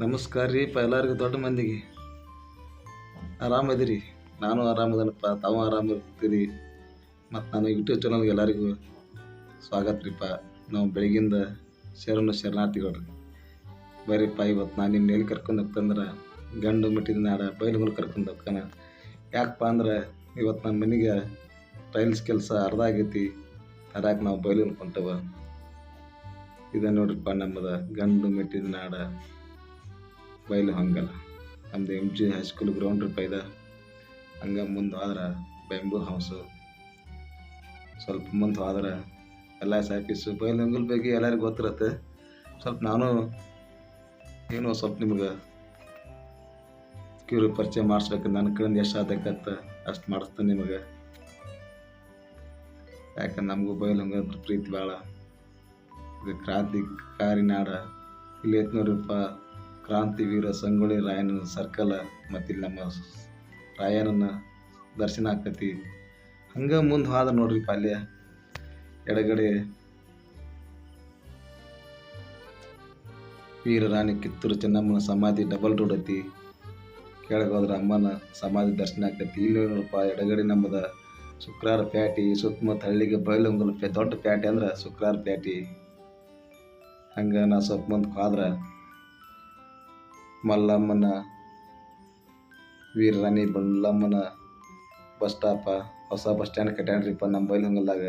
ನಮಸ್ಕಾರ ರೀ ಎಲ್ಲರಿಗೂ ದೊಡ್ಡ ಮಂದಿಗೆ ಆರಾಮದಿರಿ. ನಾನು ಆರಾಮದನಪ್ಪ, ತಾವು ಆರಾಮಿರ್ತೀರಿ. ಮತ್ತು ನಾನು ಯೂಟ್ಯೂಬ್ ಚಾನಲ್ಗೆ ಎಲ್ಲರಿಗೂ ಸ್ವಾಗತ ರೀಪ್ಪ. ನಾವು ಬೆಳಗಿಂದ ಶರಣಾರ್ಥಿಗಳ್ರಿ. ಬರೀಪ್ಪ ಇವತ್ತು ನಾನು ನಿಮ್ಮ ಎಲ್ಲಿ ಕರ್ಕೊಂಡು ಹೋಗ್ತಂದ್ರೆ ಗಂಡು ಮೆಟ್ಟಿದ ನಾಡ ಬಯಲುಗಳು ಕರ್ಕೊಂಡು ಹೋಗ್ತಾನೆ. ಯಾಕಪ್ಪ ಅಂದ್ರೆ ಇವತ್ತು ನಮ್ಮ ಮನೆಗೆ ಟೈಲ್ಸ್ ಕೆಲಸ ಅರ್ಧ ಆಗೈತಿ. ಅದಾಕೆ ನಾವು ಬಯಲು ಹೊಂಟವ. ಇದು ನೋಡ್ರಿಪ್ಪ ನಮ್ಮದು ಗಂಡು ಮೆಟ್ಟಿದ ನಾಡ ಬಯಲು ಹಂಗಲ್ಲ. ನಮ್ಮದು MG ಹೈಸ್ಕೂಲ್ ಗ್ರೌಂಡ್ ರೀ ಇದೆ. ಹಂಗೆ ಮುಂದೆ ಹೋದ್ರೆ ಬೆಂಬೂರ್ ಹೌಸು, ಸ್ವಲ್ಪ ಮುಂದೆ ಹೋದ್ರೆ LIS ಆಫೀಸು. ಬಯಲು ಹಂಗಲ್ ಬಗ್ಗೆ ಎಲ್ಲರಿಗೂ ಗೊತ್ತಿರತ್ತೆ. ಸ್ವಲ್ಪ ನಾನು ಏನೋ ಸ್ವಲ್ಪ ನಿಮ್ಗೆ ಕಿರು ಪರಿಚಯ ಮಾಡಿಸ್ಬೇಕು. ನನ್ನ ಕಡೆಯಿಂದ ಎಷ್ಟು ಸಾಧ್ಯಕ್ಕತ್ತ ಅಷ್ಟು ಮಾಡಿಸ್ತೇನೆ ನಿಮಗೆ. ಯಾಕಂದ್ರೆ ನಮಗೂ ಬಯಲು ಹಂಗ ಪ್ರೀತಿ ಭಾಳ. ಇದು ಕ್ರಾಂತಿಕಾರಿ ನಾಡ. ಇಲ್ಲಿ ಐತೆ ನೋಡ್ರಿಪ್ಪ, ಕ್ರಾಂತಿವೀರ ಸಂಗೊಳ್ಳಿ ರಾಯಣ್ಣ ಸರ್ಕಲ್. ಮತ್ತು ಇಲ್ಲಿ ನಮ್ಮ ರಾಯಣ್ಣನ ದರ್ಶನ ಆಕತಿ. ಹಂಗೆ ಮುಂದೆ ಹೋದ ನೋಡ್ರಿಪ್ಪ, ಅಲ್ಲೇ ಎಡಗಡೆ ವೀರ ರಾಣಿ ಕಿತ್ತೂರು ಚೆನ್ನಮ್ಮನ ಸಮಾಧಿ ಡಬಲ್ ರೋಡ್ ಐತಿ. ಕೆಳಗೆ ಹೋದ್ರೆ ಅಮ್ಮನ ಸಮಾಧಿ ದರ್ಶನ ಆಕತಿ. ಇಲ್ಲಿ ನೋಡಪ್ಪ ಎಡಗಡೆ ನಮ್ಮದ ಶುಕ್ರವಾರ ಪ್ಯಾಟಿ. ಸುತ್ತಮುತ್ತ ಹಳ್ಳಿಗೆ ಬಯಲುಂಗಲ್ ದೊಡ್ಡ ಪ್ಯಾಟಿ ಅಂದ್ರೆ ಶುಕ್ರವಾರ ಪ್ಯಾಟಿ. ಹಂಗೆ ನಾ ಸ್ವಲ್ಪ ಮುಂದೆ ಹೋದ್ರೆ ಮಲ್ಲಮ್ಮನ ವೀರರಾಣಿ ಮಲ್ಲಮ್ಮನ ಬಸ್ ಸ್ಟಾಪ. ಹೊಸ ಬಸ್ ಸ್ಟ್ಯಾಂಡ್ ಕಟ್ಯಾನ್ರಿಪ್ಪ ನಮ್ಮ ಬಯಲುಂಗಲ್ದಾಗ.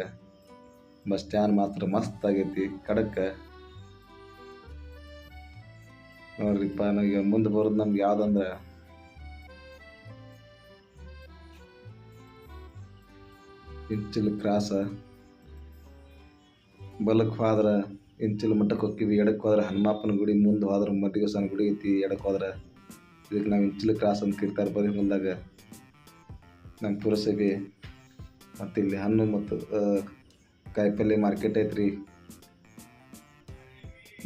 ಬಸ್ ಸ್ಟ್ಯಾಂಡ್ ಮಾತ್ರ ಮಸ್ತ್ ಆಗೈತಿ, ಖಡಕ್ ನೋಡ್ರಿಪ್ಪ. ನನಗೆ ಮುಂದೆ ಬರೋದು ನಮ್ಗೆ ಯಾವ್ದಂದ್ರೆ ಇಂಚಿಲ್ ಕ್ರಾಸ. ಬಲಕ್ಕೆ ಹೋದ್ರೆ ಇಂಚಿಲ್ ಮಠಕ್ಕೆ ಹೋಗ್ತೀವಿ. ಎಡಕ್ಕೆ ಹೋದ್ರೆ ಹನುಮಪ್ಪನ ಗುಡಿ. ಮುಂದೆ ಹೋದ್ರೆ ಮಟ್ಟಿಗೋಸನ ಗುಡಿ ಐತಿ. ಎಡಕ್ಕೆ ಹೋದ್ರೆ ಇದಕ್ಕೆ ನಾವು ಇಂಚಿಲ್ ಕ್ರಾಸ್ ಅಂತ ಕರಿತಾರೆ ಬಯಲುಂಗಲ್ದಾಗ. ನಮ್ಮ ಪುರಸಭೆ ಮತ್ತು ಇಲ್ಲಿ ಹಣ್ಣು ಮತ್ತು ಕಾಯಿಪಲ್ಲೆ ಮಾರ್ಕೆಟ್ ಐತ್ರಿ.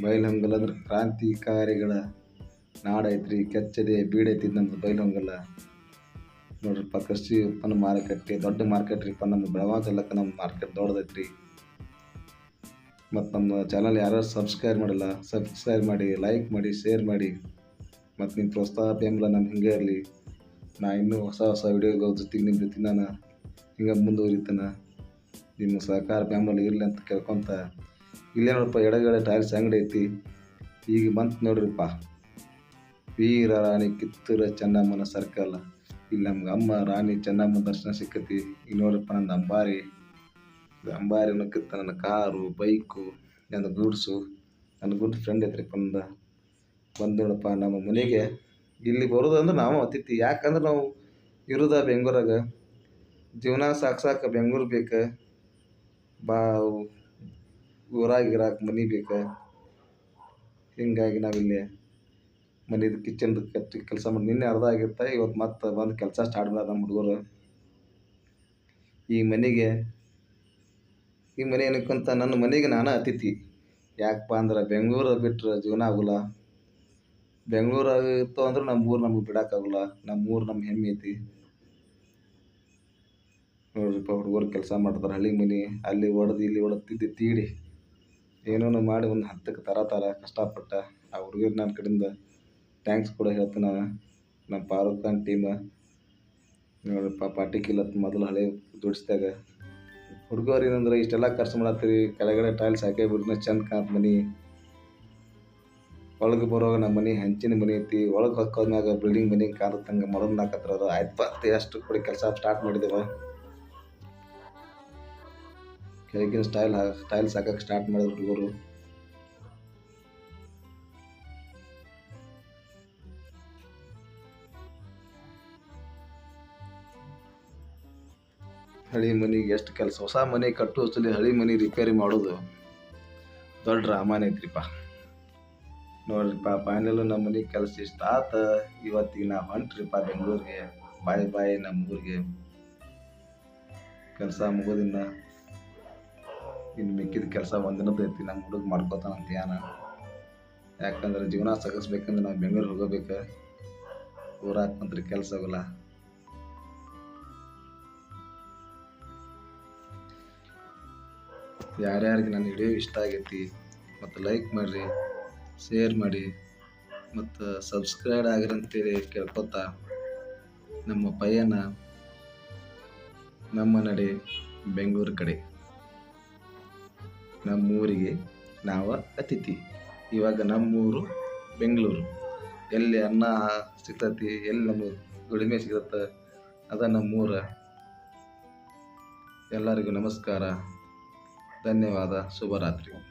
ಬಯಲುಂಗಲ್ ಅಂದ್ರೆ ಕ್ರಾಂತಿಕಾರಿಗಳ ನಾಡ ಐತ್ರಿ. ಕೆಚ್ಚದೆ ಬೀಡೈತಿ ನಮ್ದು ಬಯಲುಂಗಲ್ಲ. ನೋಡ್ರಿಪ್ಪ, ಕೃಷಿ ಉತ್ಪನ್ನ ಮಾರುಕಟ್ಟೆ ದೊಡ್ಡ ಮಾರ್ಕೆಟ್ ರೀಪ್ಪ. ನಮ್ಮ ಬೆಳಗಾವಿ ಜಿಲ್ಲೆಗೆ ನಮ್ಮ ಮಾರ್ಕೆಟ್ ದೊಡ್ಡದೈತ್ರಿ. ಮತ್ತು ನಮ್ಮ ಚಾನಲ್ ಯಾರು ಸಬ್ಸ್ಕ್ರೈಬ್ ಮಾಡಿಲ್ಲ, ಸಬ್ಸ್ಕ್ರೈಬ್ ಮಾಡಿ, ಲೈಕ್ ಮಾಡಿ, ಶೇರ್ ಮಾಡಿ. ಮತ್ತು ನಿಮ್ಮ ಪ್ರೋತ್ಸಾಹ ಬೆಂಬಲ ನಮ್ಮ ಹಿಂಗೆ ಇರಲಿ. ನಾ ಇನ್ನೂ ಹೊಸ ವಿಡಿಯೋಗಳ ಜೊತೆಗೆ ನಿಮ್ಮ ಜೊತೆ ನಾನು ಹಿಂಗೆ ಮುಂದುವರಿತಾನೆ. ನಿಮ್ಮ ಸಹಕಾರ ಬೆಂಬಲ ಇರಲಿ ಅಂತ ಕೇಳ್ಕೊತ, ಇಲ್ಲೇ ನೋಡಪ್ಪ ಎಡಗಡೆ ಟೈಲ್ಸ್ ಅಂಗಡಿ ಐತಿ. ಈಗ ಬಂತು ನೋಡ್ರಿಪ್ಪ, ವೀರ ರಾಣಿ ಕಿತ್ತೂರು ಚೆನ್ನಮ್ಮನ ಸರ್ಕಲ್. ಇಲ್ಲಿ ನಮ್ಗೆ ಅಮ್ಮ ರಾಣಿ ಚೆನ್ನಮ್ಮ ದರ್ಶನ ಸಿಕ್ಕತಿ. ಈಗ ನೋಡ್ರಿಪ್ಪ, ನಂದು ಅಂಬಾರಿನ ಕಿತ್ತ ನನ್ನ ಕಾರು, ಬೈಕು, ನನ್ನ ಗೂಡ್ಸು. ನನ್ನ ಗುಡ್ ಫ್ರೆಂಡ್ ಐತ್ರಿಪ್ಪ ನಂದು. ಬಂದು ನೋಡಪ್ಪ ನಮ್ಮ ಮನೆಗೆ. ಇಲ್ಲಿ ಬರೋದಂದ್ರೆ ನಾವು ಅತಿಥಿ. ಯಾಕಂದ್ರೆ ನಾವು ಇರೋದ ಬೆಂಗಳೂರಾಗ. ಜೀವನ ಸಾಕ್ಸಾಕ ಬೆಂಗಳೂರು ಬೇಕು. ಊರಾಗಿರಾಕ ಮನೆ ಬೇಕು. ಹೀಗಾಗಿ ನಾವಿಲ್ಲಿ ಮನೆದು ಕಿಚನ್ದು ಕಟ್ಟಿ ಕೆಲಸ ಮಾಡಿ ನಿನ್ನೆ ಅರ್ಧ ಆಗಿರ್ತಾ. ಇವತ್ತು ಮತ್ತೆ ಬಂದು ಕೆಲಸ ಸ್ಟಾರ್ಟ್ ಮಾಡ್ಯಾರ ನಮ್ಮ ಹುಡುಗರು. ಈ ಮನೆ ಏನಕ್ಕಂತ ನನ್ನ ಮನೆಗೆ ನಾನು ಅತಿಥಿ. ಯಾಕಪ್ಪ ಅಂದ್ರೆ ಬೆಂಗಳೂರು ಬಿಟ್ಟರೆ ಜೀವನ ಆಗೋಲ್ಲ. ಬೆಂಗಳೂರಾಗಿತ್ತು ಅಂದ್ರೆ ನಮ್ಮೂರು ನಮಗೆ ಬಿಡೋಕ್ಕಾಗಲ್ಲ. ನಮ್ಮೂರು ನಮ್ಮ ಹೆಮ್ಮೆ ಐತಿ. ನೋಡ್ರಿಪ್ಪ, ಹುಡುಗರು ಕೆಲಸ ಮಾಡ್ತಾರೆ. ಹಳ್ಳಿ ಮನೆ ಅಲ್ಲಿ ಹೊಡೆದು ಇಲ್ಲಿ ಹೊಡೆದು ತೀಡಿ ಏನೋ ಮಾಡಿ ಒಂದು ಹತ್ತಕ್ಕೆ ತರ ಕಷ್ಟಪಟ್ಟ ಆ ಹುಡುಗರು ನನ್ನ ಕಡೆಯಿಂದ ಥ್ಯಾಂಕ್ಸ್ ಕೂಡ ಹೇಳ್ತಾನೆ. ನಮ್ಮ ಫಾರೂಕ್ ಖಾನ್ ಟೀಮ್ ನೋಡ್ರಿಪ್ಪ, ಪಾರ್ಟಿ ಕಿಲ್ಲತ್ತು ಮೊದಲು ಹಳೆ ದುಡಿಸ್ದಾಗ. ಹುಡುಗರು ಏನಂದ್ರೆ ಇಷ್ಟೆಲ್ಲ ಖರ್ಚು ಮಾಡತ್ತೀರಿ, ಕೆಳಗಡೆ ಟೈಲ್ಸ್ ಹಾಕೇ ಬಿಡ್ನ ಚಂದ ಕಾಣತ್ ಮನೆ. ಒಳಗೆ ಬರುವಾಗ ನಮ್ಮ ಮನೆ ಹಂಚಿನ ಮನೆ ಐತಿ. ಒಳಗೆ ಹೊಕ್ಕೋದ್ಮ್ಯಾಗ ಬಿಲ್ಡಿಂಗ್ ಮನೆ ಕಾಣತ್ತಂಗೆ ಮೊದಲು ಹಾಕತ್ರ. ಆಯ್ತು ಅಷ್ಟು ಕೂಡ ಕೆಲಸ ಸ್ಟಾರ್ಟ್ ಮಾಡಿದ್ದೇವೆ. ಕೆಳಗಿನ ಟೈಲ್ಸ್ ಹಾಕಕ್ಕೆ ಸ್ಟಾರ್ಟ್ ಮಾಡಿದ್ರು ಹುಡುಗರು. ಹಳಿ ಮನೆಗೆ ಎಷ್ಟು ಕೆಲಸ. ಹೊಸ ಮನೆ ಕಟ್ಟುವಷ್ಟರಲ್ಲಿ ಹಳಿ ಮನೆ ರಿಪೇರಿ ಮಾಡೋದು ದೊಡ್ಡ ರಾಮಾಯಣ ಐತ್ರಿಪ್ಪ. ನೋಡ್ರಿಪ್ಪ, ಫೈನಲ್ ನಮ್ಮ ಮನೆ ಕೆಲಸ ಇಷ್ಟ ಆತ. ಇವತ್ತಿಗೆ ನಾ ಹೊಂಟ್ರಿಪ್ಪ ಬೆಂಗಳೂರಿಗೆ. ಬಾಯ್ ನಮ್ಮ ಊರಿಗೆ. ಕೆಲಸ ಮುಗೋದಿನ್ನ ಇನ್ನು ಮಿಕ್ಕಿದ ಕೆಲಸ ಒಂದಿನದ ಐತಿ. ನಮ್ಮ ಹುಡುಗ ಮಾಡ್ಕೋತಾನಂತ ಯಾನ. ಯಾಕಂದ್ರೆ ಜೀವನ ಸಾಗಿಸ್ಬೇಕಂದ್ರೆ ನಾವು ಬೆಂಗಳೂರು ಹೋಗಬೇಕು. ಊರಾಗ ಕುಂತ್ರೆ ಕೆಲಸ ಆಗೋಲ್ಲ. ಯಾರ್ಯಾರಿಗೆ ನನ್ನ ವಿಡಿಯೋ ಇಷ್ಟ ಆಗೈತಿ ಮತ್ತು ಲೈಕ್ ಮಾಡಿರಿ, ಶೇರ್ ಮಾಡಿ, ಮತ್ತು ಸಬ್ಸ್ಕ್ರೈಬ್ ಆಗಿರಂತೇಳಿ ಕೇಳ್ಕೊತಾ ನಮ್ಮ ಪಯಣ ನಮ್ಮ ನಡೆ ಬೆಂಗಳೂರು ಕಡೆ. ನಮ್ಮೂರಿಗೆ ನಾವು ಅತಿಥಿ. ಇವಾಗ ನಮ್ಮೂರು ಬೆಂಗಳೂರು. ಎಲ್ಲಿ ಅನ್ನ ಸಿಗ್ತತಿ, ಎಲ್ಲಿ ನಮ್ಮ ದುಡಿಮೆ ಸಿಗತ್ತ, ಅದ ನಮ್ಮೂರ. ಎಲ್ಲರಿಗೂ ನಮಸ್ಕಾರ, ಧನ್ಯವಾದ, ಶುಭರಾತ್ರಿ.